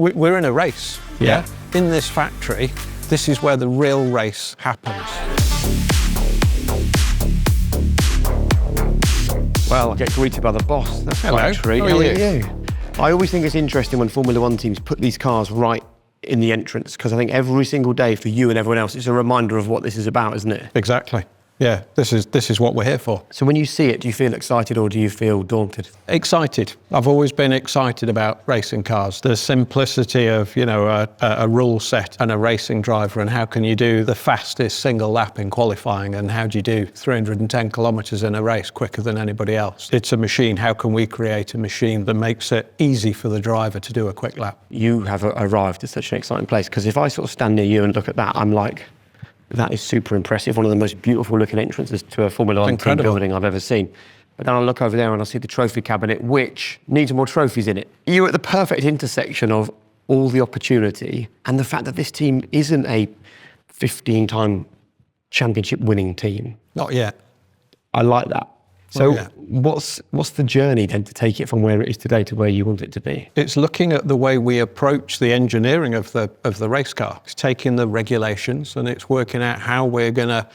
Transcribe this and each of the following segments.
we're in a race. Yeah. In this factory, this is where the real race happens. Well, I get greeted by the boss. That's Hello. quite a treat. How are you? I always think it's interesting when Formula One teams put these cars right in the entrance, because I think every single day for you and everyone else, it's a reminder of what this is about, isn't it? Exactly. Yeah, this is what we're here for. So when you see it, do you feel excited or do you feel daunted? Excited. I've always been excited about racing cars. The simplicity of, a rule set and a racing driver, and how can you do the fastest single lap in qualifying, and how do you do 310 kilometres in a race quicker than anybody else? It's a machine. How can we create a machine that makes it easy for the driver to do a quick lap? You have arrived at such an exciting place, because if I sort of stand near you and look at that, I'm like, that is super impressive. One of the most beautiful looking entrances to a Formula One team building I've ever seen. But then I look over there and I see the trophy cabinet, which needs more trophies in it. You're at the perfect intersection of all the opportunity and the fact that this team isn't a 15-time championship winning team. Not yet. I like that. So what's the journey then to take it from where it is today to where you want it to be? It's looking at the way we approach the engineering of the race car. It's taking the regulations and it's working out how we're going to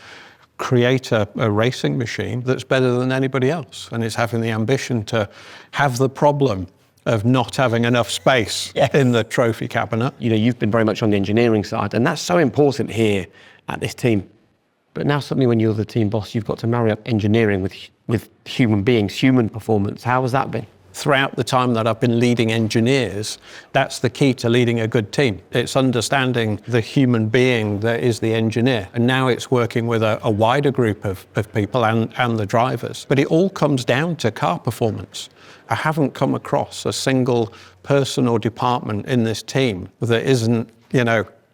create a racing machine that's better than anybody else. And it's having the ambition to have the problem of not having enough space in the trophy cabinet. You've been very much on the engineering side, and that's so important here at this team. But now suddenly when you're the team boss, you've got to marry up engineering with human beings, human performance. How has that been? Throughout the time that I've been leading engineers, that's the key to leading a good team. It's understanding the human being that is the engineer. And now it's working with a wider group of people and the drivers. But it all comes down to car performance. I haven't come across a single person or department in this team that isn't,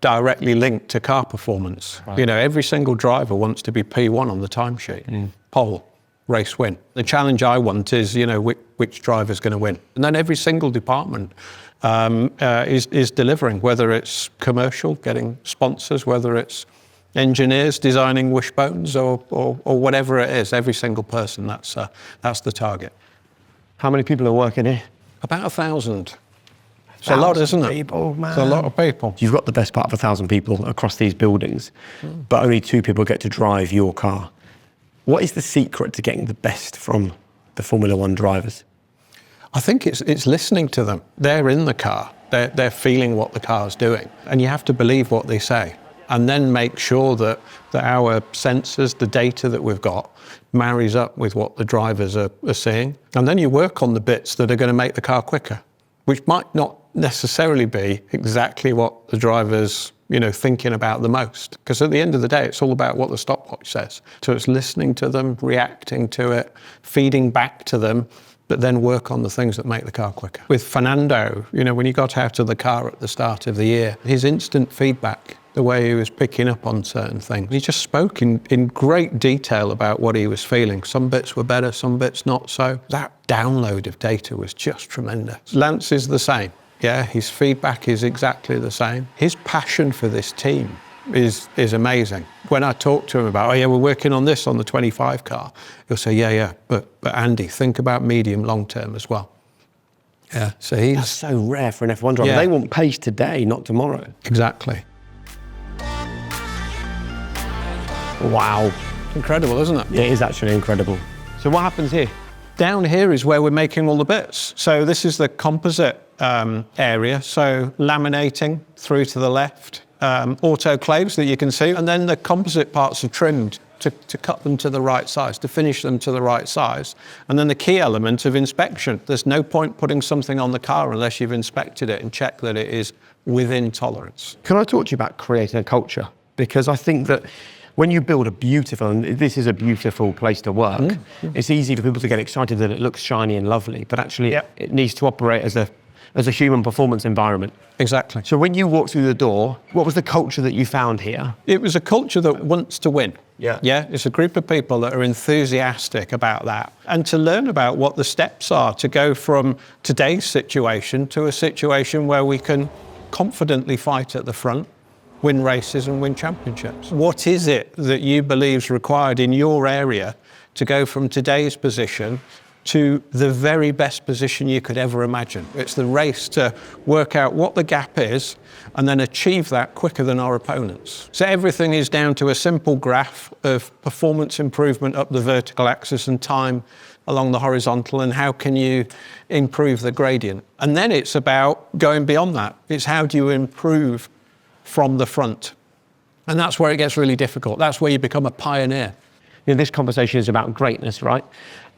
directly linked to car performance. Right. Every single driver wants to be P1 on the timesheet. Pole, race win. The challenge I want is, which driver's going to win. And then every single department is delivering, whether it's commercial, getting sponsors, whether it's engineers designing wishbones or whatever it is. Every single person, that's the target. How many people are working here? About 1,000. It's a lot, isn't it? People, man. It's a lot of people. You've got the best part of 1,000 people across these buildings, but only 2 people get to drive your car. What is the secret to getting the best from the Formula One drivers? I think it's listening to them. They're in the car. They're feeling what the car's doing. And you have to believe what they say. And then make sure that our sensors, the data that we've got, marries up with what the drivers are seeing. And then you work on the bits that are going to make the car quicker, which might not necessarily be exactly what the driver's, thinking about the most. Because at the end of the day, it's all about what the stopwatch says. So it's listening to them, reacting to it, feeding back to them, but then work on the things that make the car quicker. With Fernando, when he got out of the car at the start of the year, his instant feedback, the way he was picking up on certain things, he just spoke in great detail about what he was feeling. Some bits were better, some bits not so. That download of data was just tremendous. Lance is the same. Yeah, his feedback is exactly the same. His passion for this team is amazing. When I talk to him about, we're working on this on the 25 car, he'll say, but Andy, think about medium, long term as well. Yeah, so that's so rare for an F1 driver. Yeah. They want pace today, not tomorrow. Exactly. Wow. Incredible, isn't it? It is actually incredible. So what happens here? Down here is where we're making all the bits. So this is the composite area. So laminating through to the left, autoclaves that you can see, and then the composite parts are trimmed to cut them to the right size, to finish them to the right size. And then the key element of inspection. There's no point putting something on the car unless you've inspected it and checked that it is within tolerance. Can I talk to you about creating a culture? Because I think that when you build this is a beautiful place to work, it's easy for people to get excited that it looks shiny and lovely, but actually it needs to operate as a human performance environment. Exactly. So when you walked through the door, what was the culture that you found here? It was a culture that wants to win. Yeah. Yeah, it's a group of people that are enthusiastic about that. And to learn about what the steps are to go from today's situation to a situation where we can confidently fight at the front, win races and win championships. What is it that you believe is required in your area to go from today's position to the very best position you could ever imagine. It's the race to work out what the gap is and then achieve that quicker than our opponents. So everything is down to a simple graph of performance improvement up the vertical axis and time along the horizontal, and how can you improve the gradient. And then it's about going beyond that. It's how do you improve from the front. And that's where it gets really difficult. That's where you become a pioneer. You know, this conversation is about greatness, right?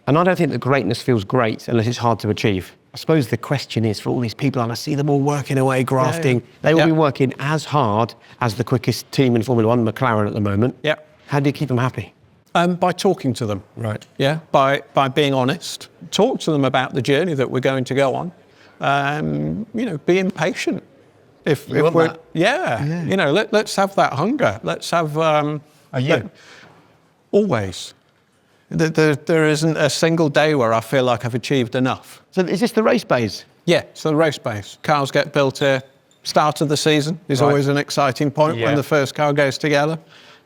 And I don't think that greatness feels great unless it's hard to achieve. I suppose the question is for all these people, and I see them all working away, grafting, they will be working as hard as the quickest team in Formula One, McLaren at the moment. Yeah. How do you keep them happy? By talking to them. Right. Yeah, by being honest. Talk to them about the journey that we're going to go on. You know, be impatient. If we're, that? Yeah, you know, let's have that hunger. Let's have... Are you? Always. There isn't a single day where I feel like I've achieved enough. So is this the race base? Yeah, it's the race base. Cars get built here. Start of the season is always an exciting point when the first car goes together.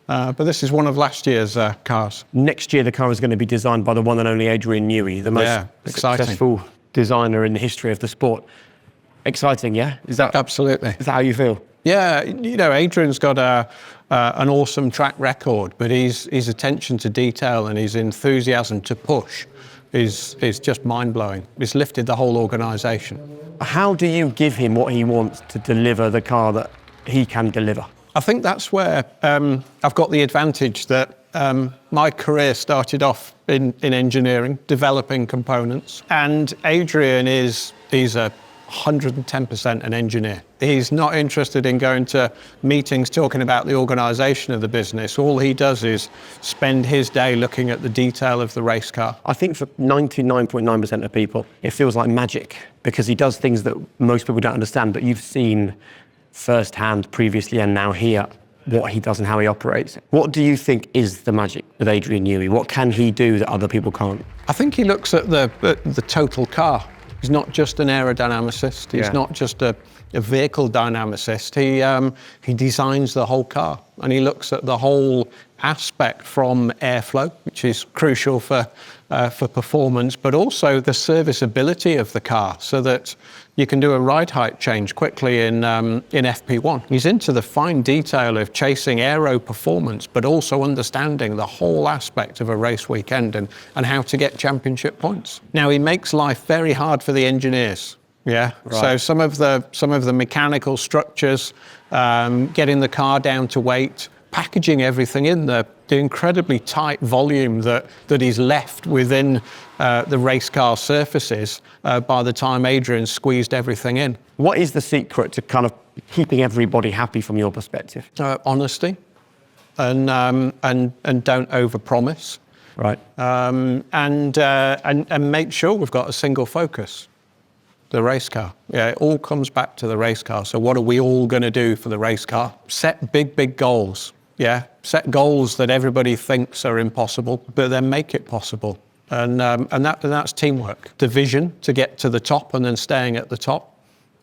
But this is one of last year's cars. Next year, the car is going to be designed by the one and only Adrian Newey, the most successful designer in the history of the sport. Exciting, yeah? Is that absolutely? Is that how you feel? Yeah, you know, Adrian's got an awesome track record, but his attention to detail and his enthusiasm to push is just mind-blowing. It's lifted the whole organisation. How do you give him what he wants to deliver the car that he can deliver? I think that's where I've got the advantage that my career started off in engineering, developing components, and Adrian he's 110% an engineer. He's not interested in going to meetings talking about the organisation of the business. All he does is spend his day looking at the detail of the race car. I think for 99.9% of people, it feels like magic because he does things that most people don't understand, but you've seen firsthand previously and now here what he does and how he operates. What do you think is the magic with Adrian Newey? What can he do that other people can't? I think he looks at the total car. He's not just an aerodynamicist. He's not just a vehicle dynamicist. He designs the whole car, and he looks at the whole aspect from airflow, which is crucial for performance, but also the serviceability of the car, so that you can do a ride height change quickly in FP1. He's into the fine detail of chasing aero performance, but also understanding the whole aspect of a race weekend and how to get championship points. Now, he makes life very hard for the engineers. Yeah. Right. So some of the mechanical structures, getting the car down to weight, packaging everything in the incredibly tight volume that is left within the race car surfaces by the time Adrian squeezed everything in. What is the secret to kind of keeping everybody happy from your perspective? Honesty, and don't overpromise. Right. And make sure we've got a single focus. The race car. Yeah, it all comes back to the race car. So what are we all going to do for the race car? Set big goals. Yeah, set goals that everybody thinks are impossible, but then make it possible. And that's teamwork. The vision to get to the top and then staying at the top.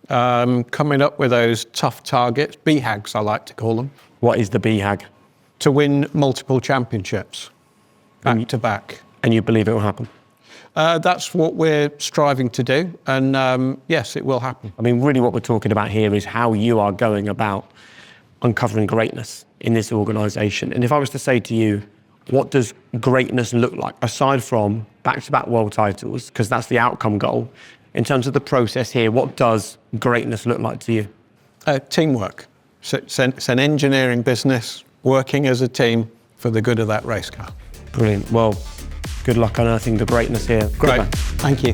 Coming up with those tough targets, BHAGs I like to call them. What is the BHAG? To win multiple championships, back to back. And you believe it will happen? That's what we're striving to do, and yes, it will happen. I mean, really what we're talking about here is how you are going about uncovering greatness in this organisation. And if I was to say to you, what does greatness look like, aside from back-to-back world titles, because that's the outcome goal, in terms of the process here, what does greatness look like to you? Teamwork. So it's an engineering business, working as a team for the good of that race car. Brilliant. Well, good luck unearthing the greatness here. Great. Thank you.